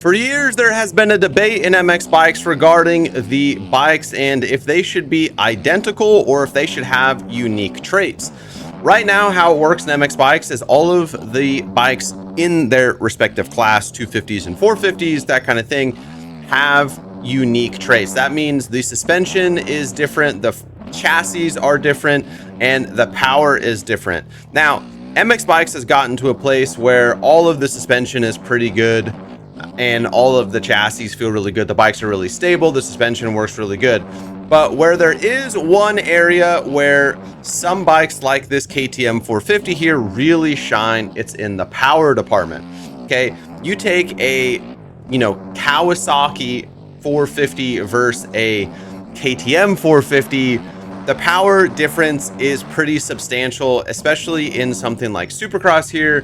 For years, there has been a debate in MX bikes regarding the bikes and if they should be identical or if they should have unique traits. Right now, how it works in MX bikes is all of the bikes in their respective class, 250s and 450s, that kind of thing, have unique traits. That means the suspension is different, the chassis are different, and the power is different. Now, MX bikes has gotten to a place where all of the suspension is pretty good and all of the chassis feel really good. The bikes are really stable. The suspension works really good. But where there is one area where some bikes like this KTM 450 here really shine, it's in the power department. Okay, you take a, Kawasaki 450 versus a KTM 450, the power difference is pretty substantial, especially in something like Supercross here,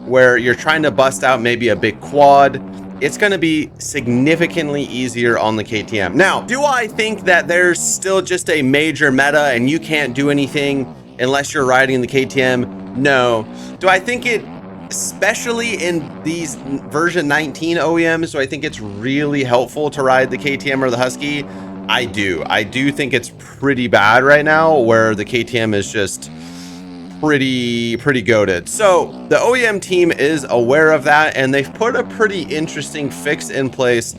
where you're trying to bust out maybe a big quad. It's going to be significantly easier on the KTM. Now, do I think that there's still just a major meta and you can't do anything unless you're riding the KTM? No. Do I think it, especially in these version 19 OEMs, do I think it's really helpful to ride the KTM or the Husky? I do. I do think it's pretty bad right now where the KTM is just pretty goated. So the OEM team is aware of that and they've put a pretty interesting fix in place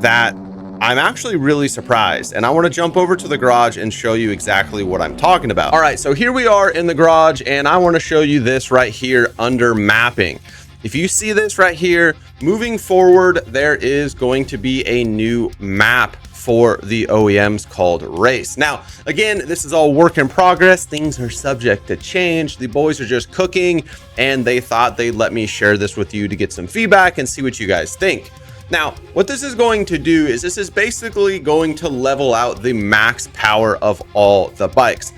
that I'm actually really surprised, and I want to jump over to the garage and show you exactly what I'm talking about. All right, so here we are in the garage and I want to show you this right here under mapping. If you see this right here, moving forward, there is going to be a new map for the OEMs called Race. Now, again, this is all work in progress. Things are subject to change. The boys are just cooking and they thought they'd let me share this with you to get some feedback and see what you guys think. Now, what this is going to do is this is basically going to level out the max power of all the bikes.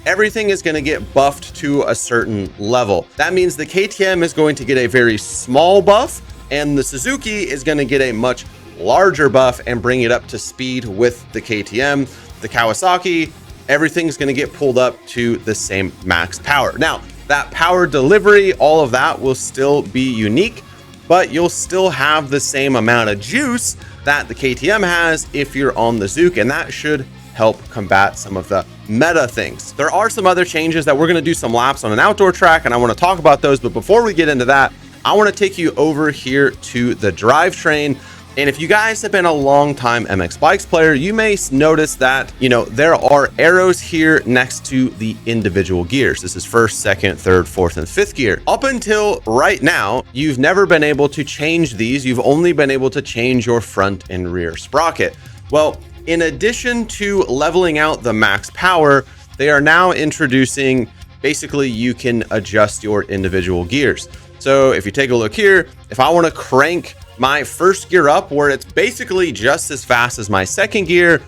Everything is going to get buffed to a certain level. That means the KTM is going to get a very small buff and the Suzuki is going to get a much larger buff and bring it up to speed with the KTM. The Kawasaki, everything's going to get pulled up to the same max power. Now, that power delivery, all of that will still be unique, but you'll still have the same amount of juice that the KTM has if you're on the Zook, and that should help combat some of the meta things. There are some other changes that we're going to do some laps on an outdoor track, and I want to talk about those. But before we get into that, I want to take you over here to the drivetrain. And if you guys have been a long time MX bikes player, you may notice that, there are arrows here next to the individual gears. This is first, second, third, fourth, and fifth gear. Up until right now, you've never been able to change these. You've only been able to change your front and rear sprocket. Well, in addition to leveling out the max power, they are now introducing, basically you can adjust your individual gears. So if you take a look here, if I want to crank my first gear up where it's basically just as fast as my second gear,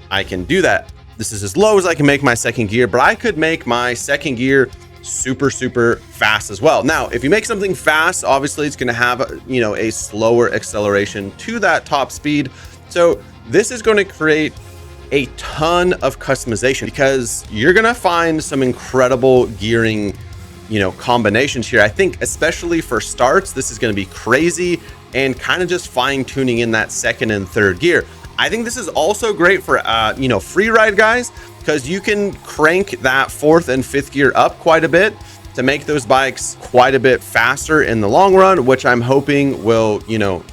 I can do that. This is as low as I can make my second gear, but I could make my second gear super fast as well. Now, if you make something fast, obviously it's going to have a slower acceleration to that top speed. So this is going to create a ton of customization because you're going to find some incredible gearing combinations here. I think especially for starts, this is going to be crazy and kind of just fine tuning in that second and third gear. I think this is also great for free ride guys because you can crank that fourth and fifth gear up quite a bit to make those bikes quite a bit faster in the long run, which I'm hoping will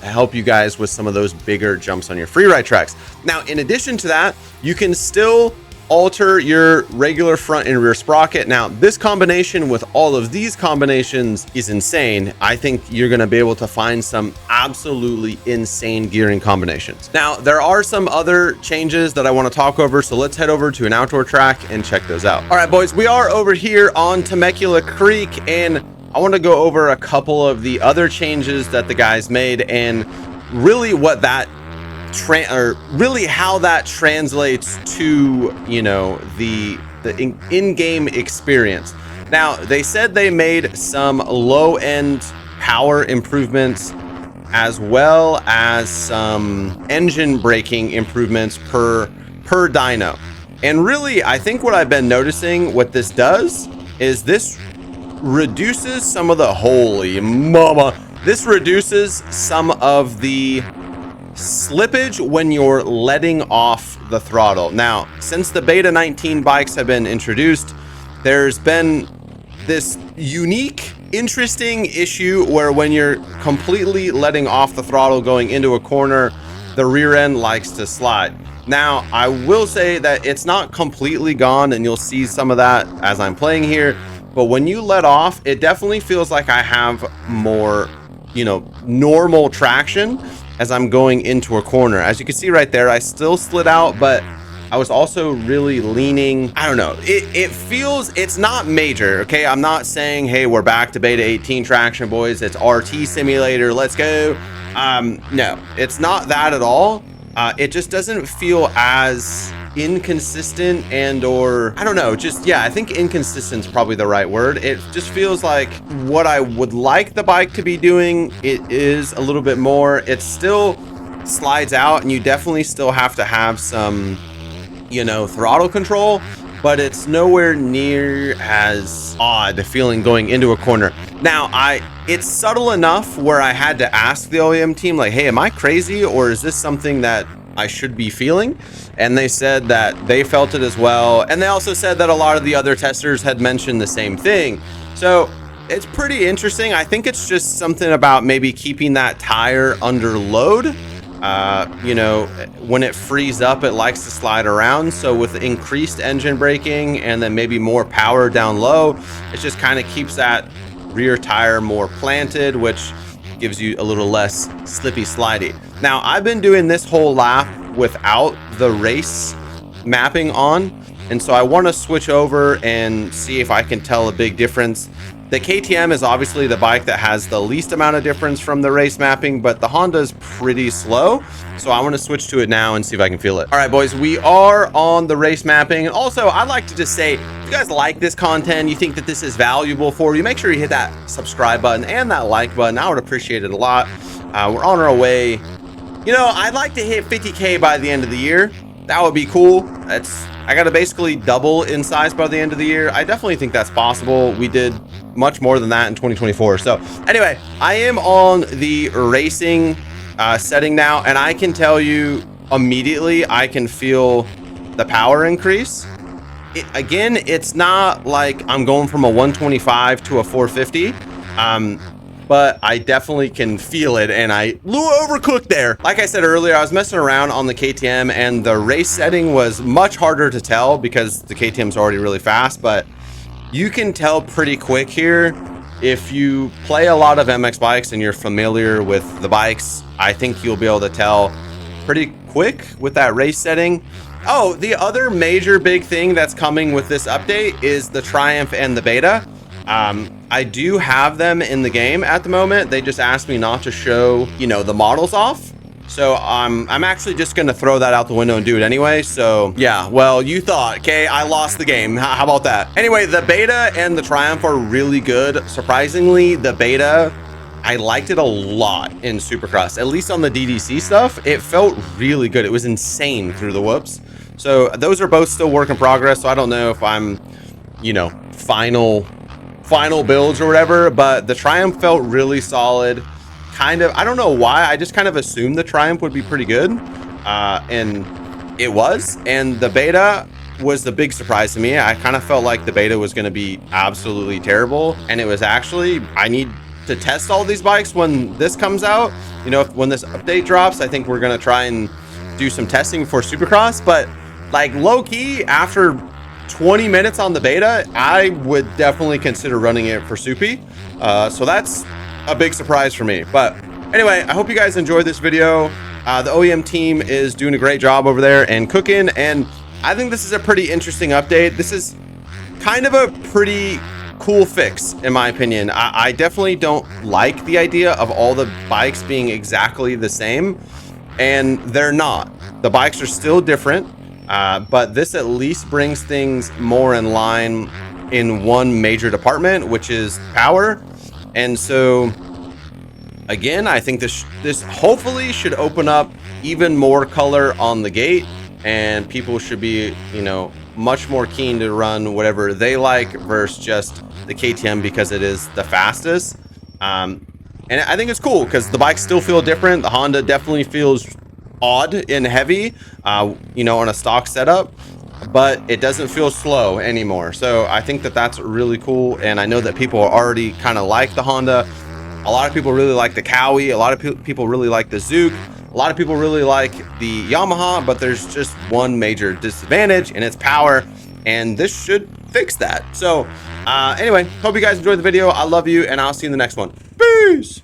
help you guys with some of those bigger jumps on your free ride tracks. Now, in addition to that, you can still alter your regular front and rear sprocket. Now, this combination with all of these combinations is insane. I think you're going to be able to find some absolutely insane gearing combinations. Now, there are some other changes that I want to talk over, so let's head over to an outdoor track and check those out. All right, boys, we are over here on Temecula Creek, and I want to go over a couple of the other changes that the guys made and really what that how that translates to the in-game experience. Now, they said they made some low-end power improvements as well as some engine braking improvements per dyno. And really, I think what I've been noticing what this does is this reduces some of the, holy mama, This reduces some of the slippage when you're letting off the throttle. Now, since the Beta 19 bikes have been introduced, there's been this unique, interesting issue where when you're completely letting off the throttle going into a corner, the rear end likes to slide. Now, I will say that it's not completely gone, and you'll see some of that as I'm playing here, but when you let off, it definitely feels like I have more, you know, normal traction as I'm going into a corner. As you can see right there, I still slid out, but I was also really leaning. I don't know. It feels, it's not major, okay? I'm not saying, hey, we're back to Beta 18 traction, boys. It's RT simulator. Let's go. No, it's not that at all. It just doesn't feel as inconsistent and or I don't know, just yeah, I think inconsistent is probably the right word. It just feels like what I would like the bike to be doing, it is a little bit more. It still slides out, and you definitely still have to have some, you know, throttle control, but it's nowhere near as odd feeling going into a corner. Now, it's subtle enough where I had to ask the OEM team, like, hey, am I crazy, or is this something that I should be feeling? And they said that they felt it as well. And they also said that a lot of the other testers had mentioned the same thing. So it's pretty interesting. I think it's just something about maybe keeping that tire under load. You know, when it frees up, it likes to slide around. So with increased engine braking and then maybe more power down low, it just kind of keeps that rear tire more planted, which gives you a little less slippy slidey. Now, I've been doing this whole lap without the race mapping on, and so I want to switch over and see if I can tell a big difference. The KTM is obviously the bike that has the least amount of difference from the race mapping, but the Honda is pretty slow, so I want to switch to it now and see if I can feel it. All right, boys, we are on the race mapping. And also, I'd like to just say, if you guys like this content, you think that this is valuable for you, make sure you hit that subscribe button and that like button. I would appreciate it a lot. We're on our way. You know, I'd like to hit 50K by the end of the year. That would be cool. I gotta basically double in size by the end of the year. I definitely think that's possible. We did much more than that in 2024. So anyway, I am on the racing setting now, and I can tell you immediately, I can feel the power increase. Again, it's not like I'm going from a 125 to a 450. But I definitely can feel it, and I overcooked there. Like I said earlier, I was messing around on the KTM, and the race setting was much harder to tell because the KTM's already really fast, but you can tell pretty quick here. If you play a lot of MX bikes and you're familiar with the bikes, I think you'll be able to tell pretty quick with that race setting. Oh, the other major big thing that's coming with this update is the Triumph and the Beta. I do have them in the game at the moment. They just asked me not to show, you know, the models off. So I'm actually just going to throw that out the window and do it anyway. So yeah, well, you thought, okay, I lost the game. How about that? Anyway, the Beta and the Triumph are really good. Surprisingly, the Beta, I liked it a lot in Supercross, at least on the DDC stuff. It felt really good. It was insane through the whoops. So those are both still work in progress. So I don't know if I'm, you know, final builds or whatever, but the Triumph felt really solid. Kind of, I don't know why, I just kind of assumed the Triumph would be pretty good, and it was. And the Beta was the big surprise to me. I kind of felt like the Beta was going to be absolutely terrible, and it was actually, I need to test all these bikes when this comes out. You know, when this update drops, I think we're going to try and do some testing for Supercross, but like low-key, after 20 minutes on the Beta, I would definitely consider running it for Soupy. So that's a big surprise for me. But anyway, I hope you guys enjoyed this video. The OEM team is doing a great job over there and cooking, and I think this is a pretty interesting update. This is kind of a pretty cool fix, in my opinion. I definitely don't like the idea of all the bikes being exactly the same, and they're not. The bikes are still different. But this at least brings things more in line in one major department, which is power. And so again, I think this hopefully should open up even more color on the gate, and people should be, you know, much more keen to run whatever they like versus just the KTM because it is the fastest. And I think it's cool because the bikes still feel different. The Honda definitely feels odd and heavy, you know, on a stock setup, but it doesn't feel slow anymore. So I think that that's really cool. And I know that people already kind of like the Honda. A lot of people really like the Cowie. A lot of people really like the Zook. A lot of people really like the Yamaha, but there's just one major disadvantage, and it's power. And this should fix that. So anyway, hope you guys enjoyed the video. I love you, and I'll see you in the next one. Peace.